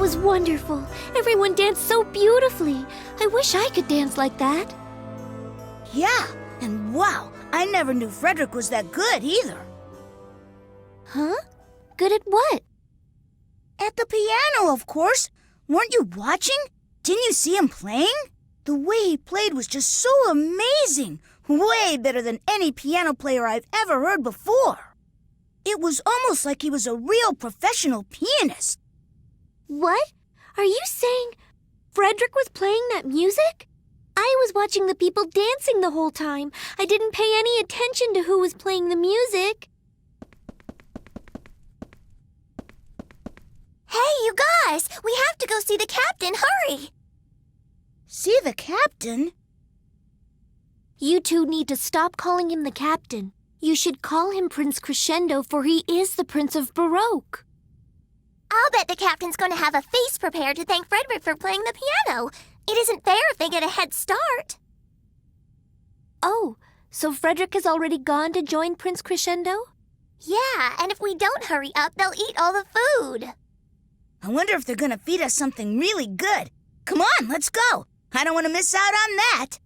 was wonderful. Everyone danced so beautifully. I wish I could dance like that. Yeah, and wow, I never knew Frederick was that good either. Huh? Good at what? At the piano, of course. Weren't you watching? Didn't you see him playing? The way he played was just so amazing. Way better than any piano player I've ever heard before. It was almost like he was a real professional pianist. What? Are you saying Frederick was playing that music? I was watching the people dancing the whole time. I didn't pay any attention to who was playing the music. Hey, you guys! We have to go see the captain. Hurry! See the captain? You two need to stop calling him the captain. You should call him Prince Crescendo, for he is the Prince of Baroque. I'll bet the captain's going to have a feast prepared to thank Frederick for playing the piano. It isn't fair if they get a head start. Oh, so Frederick has already gone to join Prince Crescendo? Yeah, and if we don't hurry up, they'll eat all the food. I wonder if they're gonna feed us something really good. Come on, let's go. I don't want to miss out on that.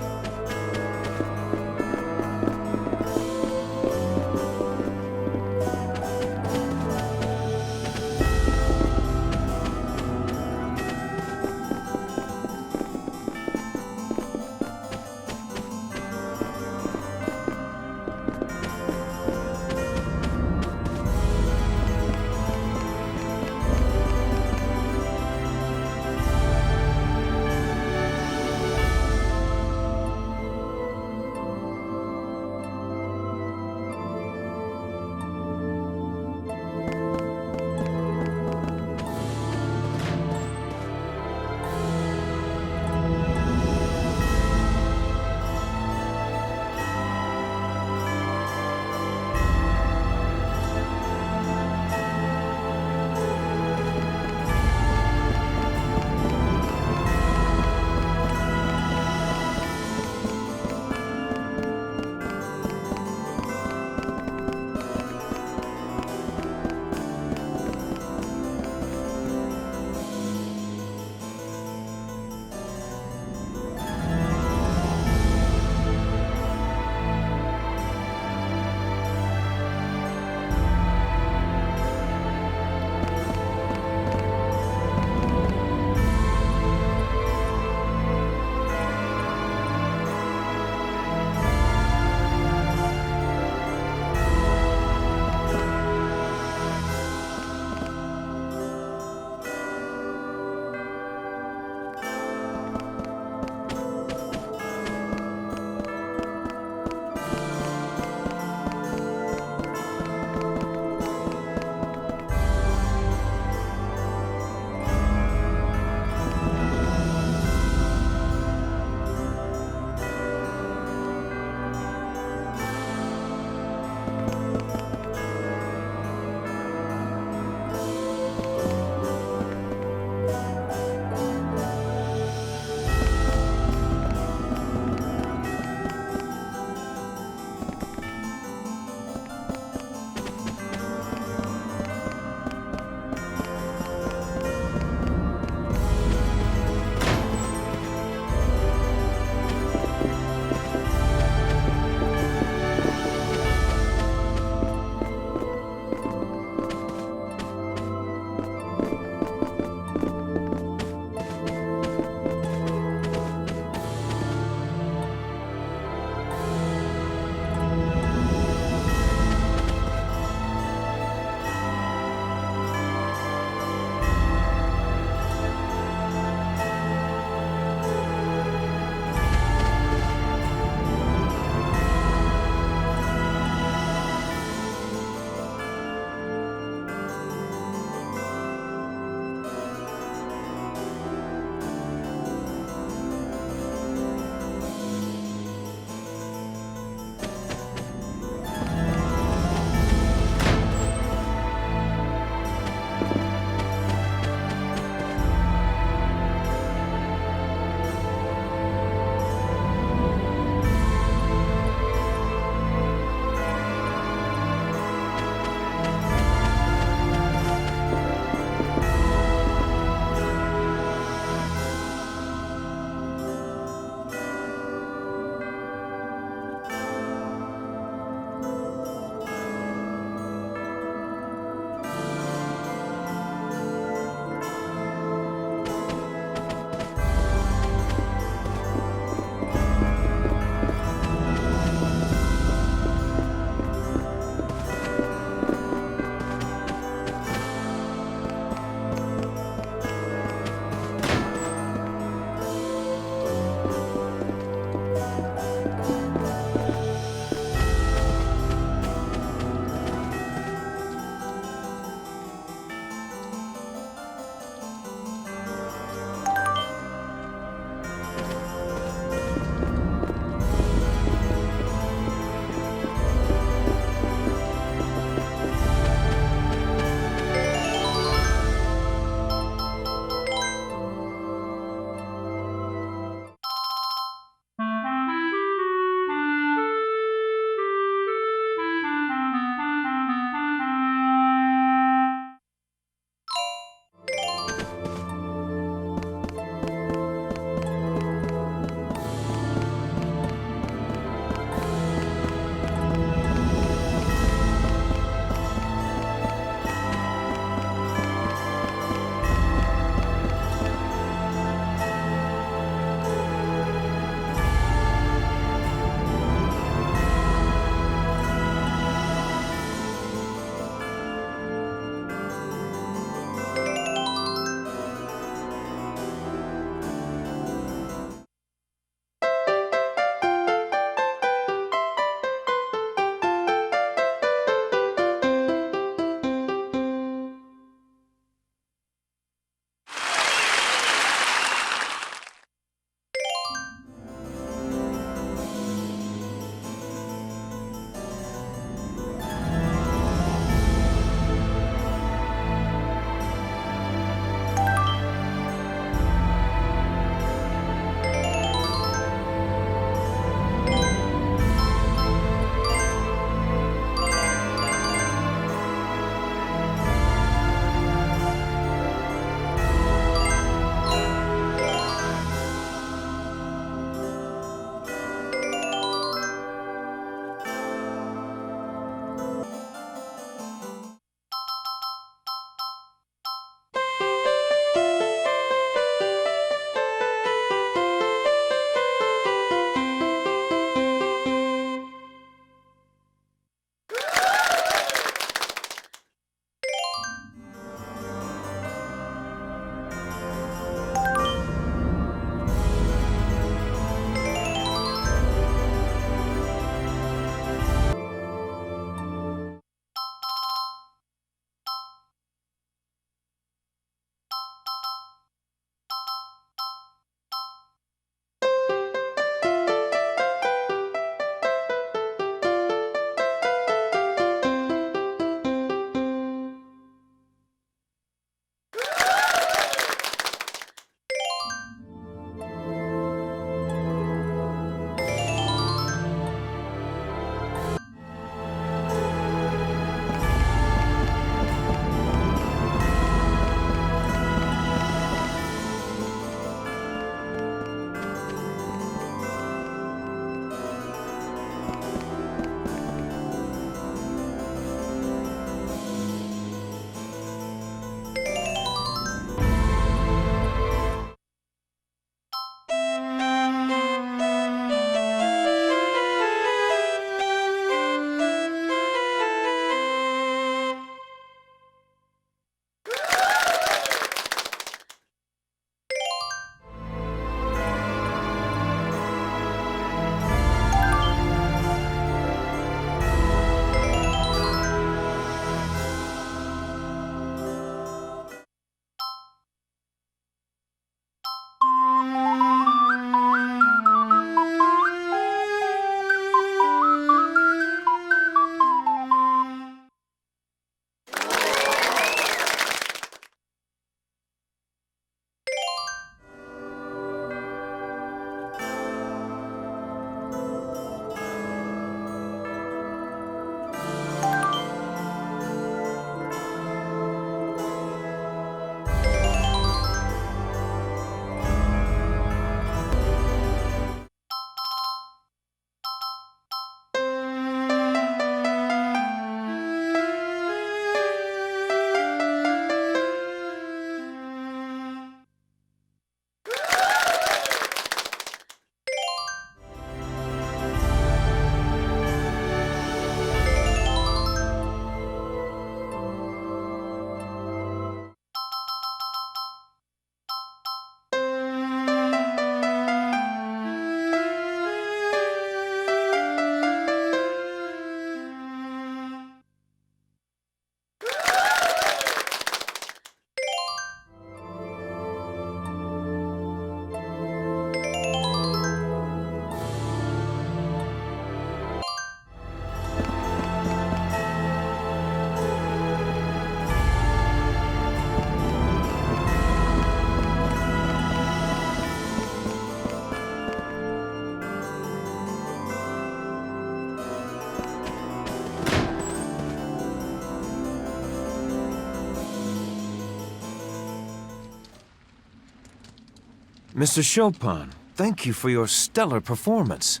Mr. Chopin, thank you for your stellar performance.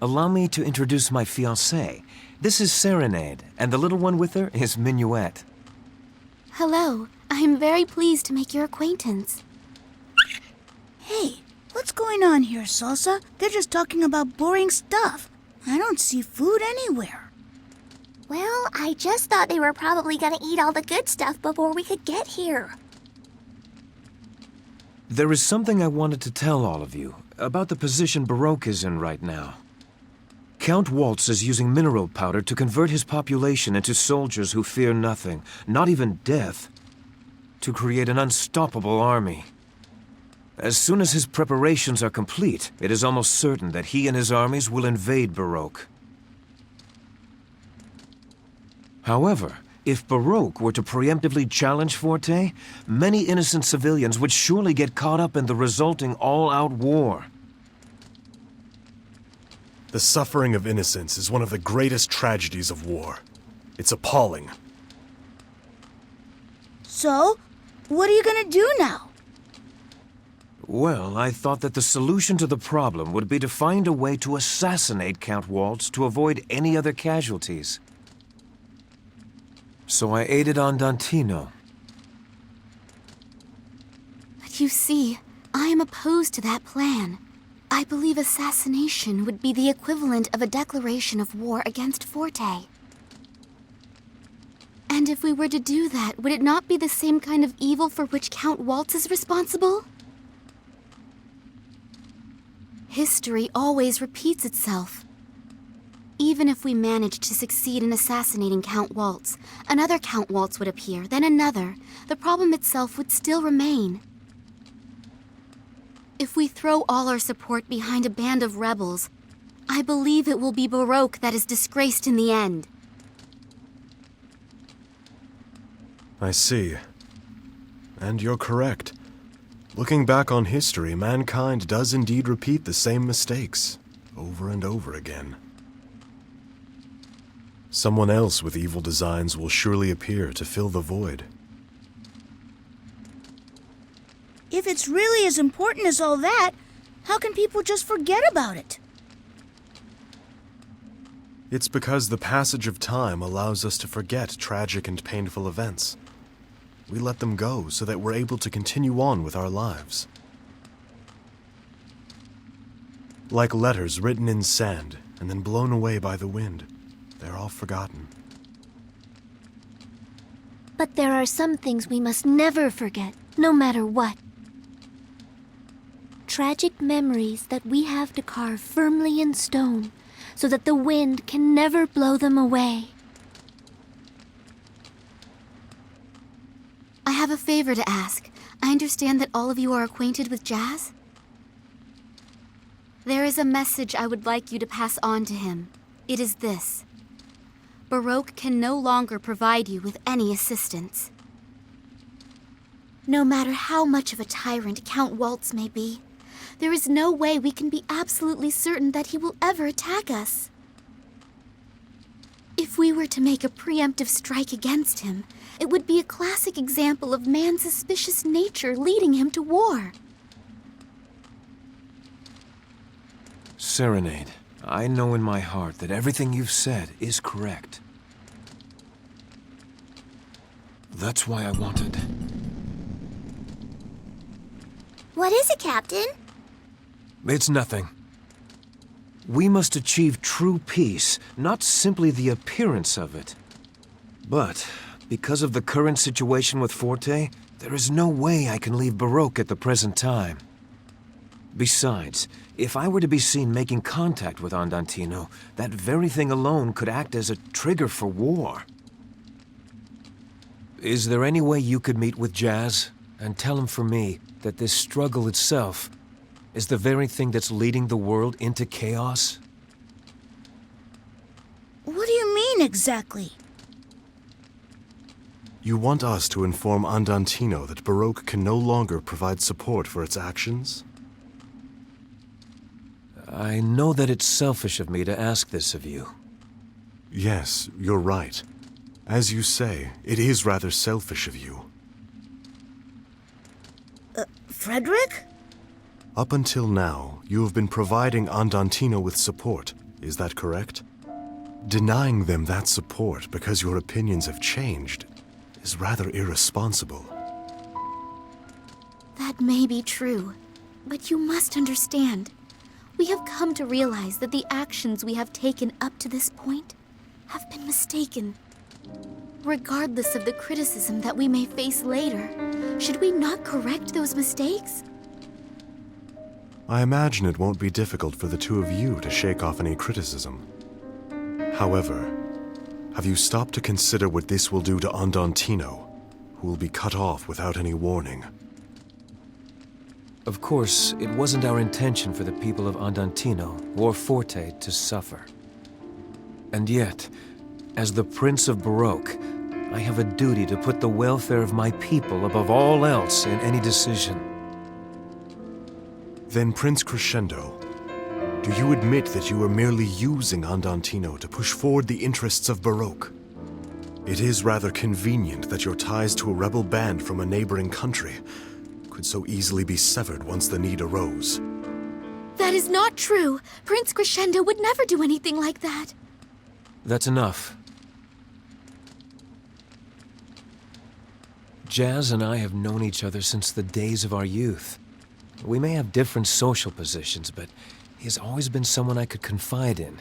Allow me to introduce my fiancée. This is Serenade, and the little one with her is Minuet. Hello. I am very pleased to make your acquaintance. Hey, what's going on here, Salsa? They're just talking about boring stuff. I don't see food anywhere. Well, I just thought they were probably gonna eat all the good stuff before we could get here. There is something I wanted to tell all of you about the position Baroque is in right now. Count Waltz is using mineral powder to convert his population into soldiers who fear nothing, not even death, to create an unstoppable army. As soon as his preparations are complete, it is almost certain that he and his armies will invade Baroque. However, if Baroque were to preemptively challenge Forte, many innocent civilians would surely get caught up in the resulting all-out war. The suffering of innocents is one of the greatest tragedies of war. It's appalling. So, what are you gonna do now? Well, I thought that the solution to the problem would be to find a way to assassinate Count Waltz to avoid any other casualties. So I aided Andantino. But you see, I am opposed to that plan. I believe assassination would be the equivalent of a declaration of war against Forte. And if we were to do that, would it not be the same kind of evil for which Count Waltz is responsible? History always repeats itself. Even if we managed to succeed in assassinating Count Waltz, another Count Waltz would appear, then another. The problem itself would still remain. If we throw all our support behind a band of rebels, I believe it will be Baroque that is disgraced in the end. I see. And you're correct. Looking back on history, mankind does indeed repeat the same mistakes, over and over again. Someone else with evil designs will surely appear to fill the void. If it's really as important as all that, how can people just forget about it? It's because the passage of time allows us to forget tragic and painful events. We let them go so that we're able to continue on with our lives. Like letters written in sand and then blown away by the wind, they're all forgotten. But there are some things we must never forget, no matter what. Tragic memories that we have to carve firmly in stone, so that the wind can never blow them away. I have a favor to ask. I understand that all of you are acquainted with Jazz. There is a message I would like you to pass on to him. It is this. Baroque can no longer provide you with any assistance. No matter how much of a tyrant Count Waltz may be, there is no way we can be absolutely certain that he will ever attack us. If we were to make a preemptive strike against him, it would be a classic example of man's suspicious nature leading him to war. Serenade, I know in my heart that everything you've said is correct. That's why I wanted. What is it, Captain? It's nothing. We must achieve true peace, not simply the appearance of it. But, because of the current situation with Forte, there is no way I can leave Baroque at the present time. Besides, if I were to be seen making contact with Andantino, that very thing alone could act as a trigger for war. Is there any way you could meet with Jazz and tell him for me that this struggle itself is the very thing that's leading the world into chaos? What do you mean exactly? You want us to inform Andantino that Baroque can no longer provide support for its actions? I know that it's selfish of me to ask this of you. Yes, you're right. As you say, it is rather selfish of you. Frederick? Up until now, you have been providing Andantino with support. Is that correct? Denying them that support because your opinions have changed is rather irresponsible. That may be true, but you must understand. We have come to realize that the actions we have taken up to this point have been mistaken. Regardless of the criticism that we may face later, should we not correct those mistakes? I imagine it won't be difficult for the two of you to shake off any criticism. However, have you stopped to consider what this will do to Andantino, who will be cut off without any warning? Of course, it wasn't our intention for the people of Andantino or Forte to suffer. And yet, as the Prince of Baroque, I have a duty to put the welfare of my people above all else in any decision. Then, Prince Crescendo, do you admit that you are merely using Andantino to push forward the interests of Baroque? It is rather convenient that your ties to a rebel band from a neighboring country could so easily be severed once the need arose. That is not true. Prince Crescendo would never do anything like that. That's enough. Jazz and I have known each other since the days of our youth. We may have different social positions, but he has always been someone I could confide in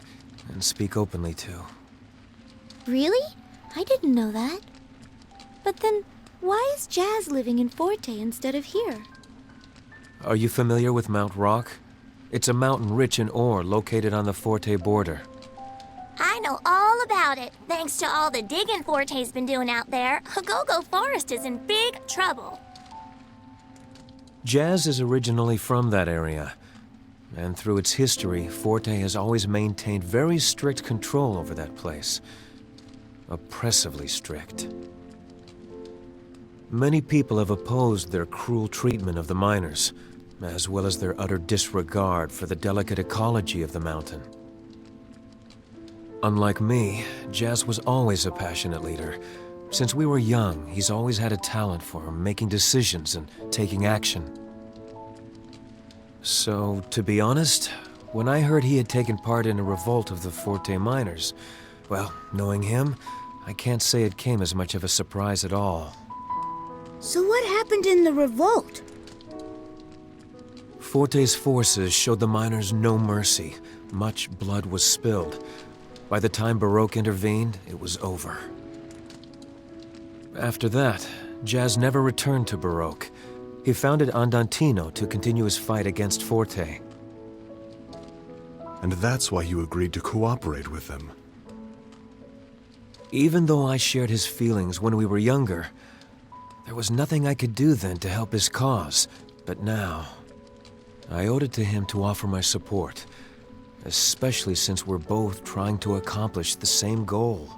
and speak openly to. Really? I didn't know that. But then, why is Jazz living in Forte instead of here? Are you familiar with Mount Rock? It's a mountain rich in ore located on the Forte border. I know all about it. Thanks to all the digging Forte's been doing out there, Hagogo Forest is in big trouble. Jazz is originally from that area, and through its history, Forte has always maintained very strict control over that place. Oppressively strict. Many people have opposed their cruel treatment of the miners, as well as their utter disregard for the delicate ecology of the mountain. Unlike me, Jazz was always a passionate leader. Since we were young, he's always had a talent for making decisions and taking action. So, to be honest, when I heard he had taken part in a revolt of the Forte miners, well, knowing him, I can't say it came as much of a surprise at all. So what happened in the revolt? Forte's forces showed the miners no mercy. Much blood was spilled. By the time Baroque intervened, it was over. After that, Jazz never returned to Baroque. He founded Andantino to continue his fight against Forte. And that's why you agreed to cooperate with them. Even though I shared his feelings when we were younger, there was nothing I could do then to help his cause. But now, I owed it to him to offer my support, especially since we're both trying to accomplish the same goal.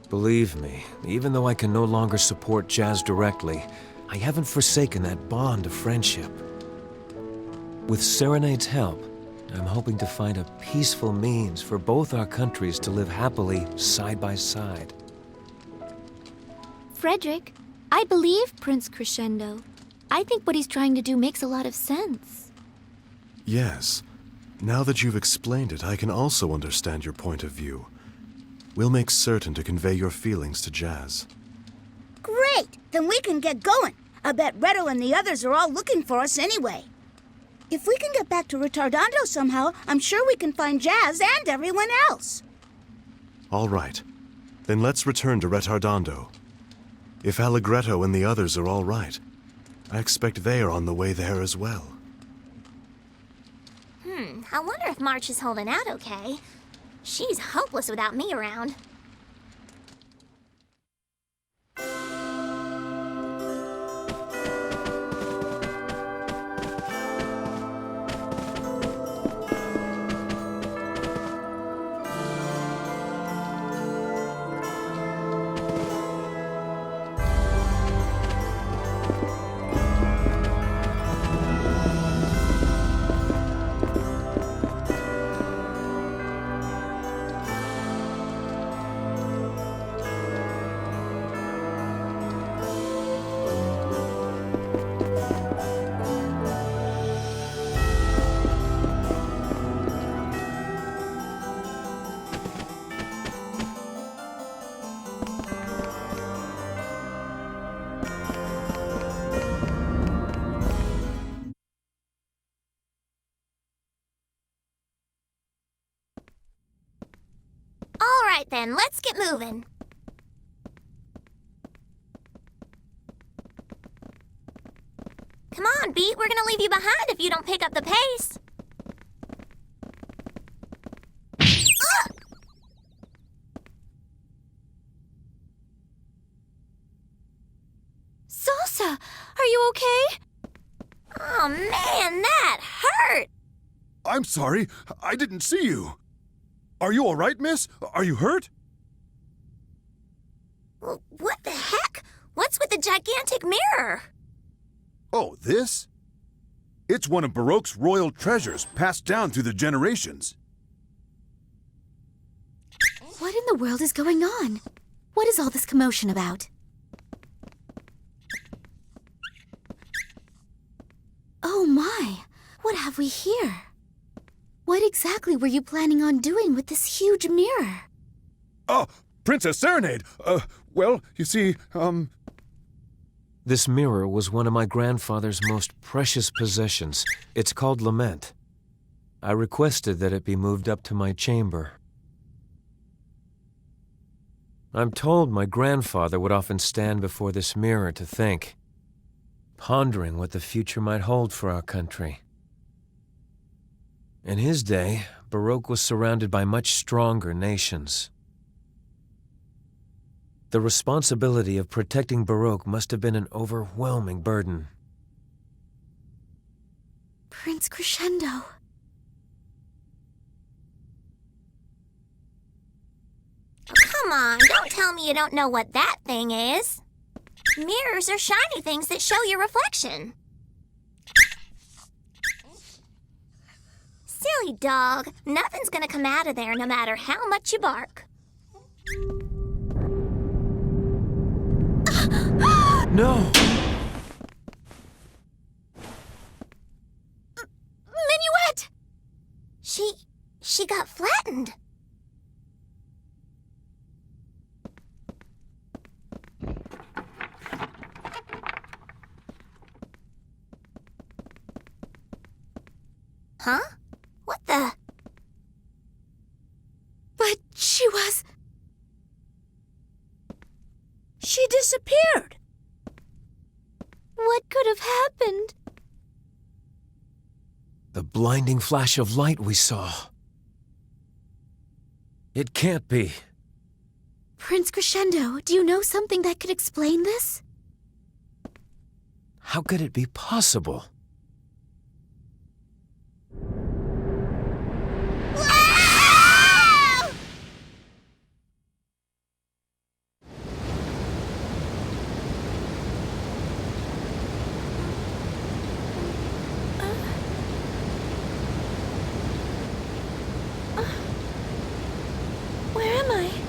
Believe me, even though I can no longer support Jazz directly, I haven't forsaken that bond of friendship. With Serenade's help, I'm hoping to find a peaceful means for both our countries to live happily side by side. Frederick, I believe Prince Crescendo. I think what he's trying to do makes a lot of sense. Yes. Now that you've explained it, I can also understand your point of view. We'll make certain to convey your feelings to Jazz. Great! Then we can get going. I bet Reto and the others are all looking for us anyway. If we can get back to Retardando somehow, I'm sure we can find Jazz and everyone else. All right. Then let's return to Retardando. If Allegretto and the others are all right, I expect they are on the way there as well. I wonder if March is holding out okay. She's hopeless without me around. right then, let's get moving. Come on, Beat, we're gonna leave you behind if you don't pick up the pace. Salsa, are you okay? Oh man, that hurt! I'm sorry, I didn't see you. Are you all right, miss? Are you hurt? What the heck? What's with the gigantic mirror? Oh, this? It's one of Baroque's royal treasures passed down through the generations. What in the world is going on? What is all this commotion about? Oh my, what have we here? What exactly were you planning on doing with this huge mirror? Oh, Princess Serenade! Well, you see, This mirror was one of my grandfather's most precious possessions. It's called Lament. I requested that it be moved up to my chamber. I'm told my grandfather would often stand before this mirror to think, pondering what the future might hold for our country. In his day, Baroque was surrounded by much stronger nations. The responsibility of protecting Baroque must have been an overwhelming burden. Prince Crescendo. Come on, don't tell me you don't know what that thing is. Mirrors are shiny things that show your reflection. Silly dog, nothing's gonna come out of there no matter how much you bark. No! Minuet! She got flattened. Huh? What the? But she was... She disappeared. What could have happened? The blinding flash of light we saw. It can't be. Prince Crescendo, do you know something that could explain this? How could it be possible? Where am I?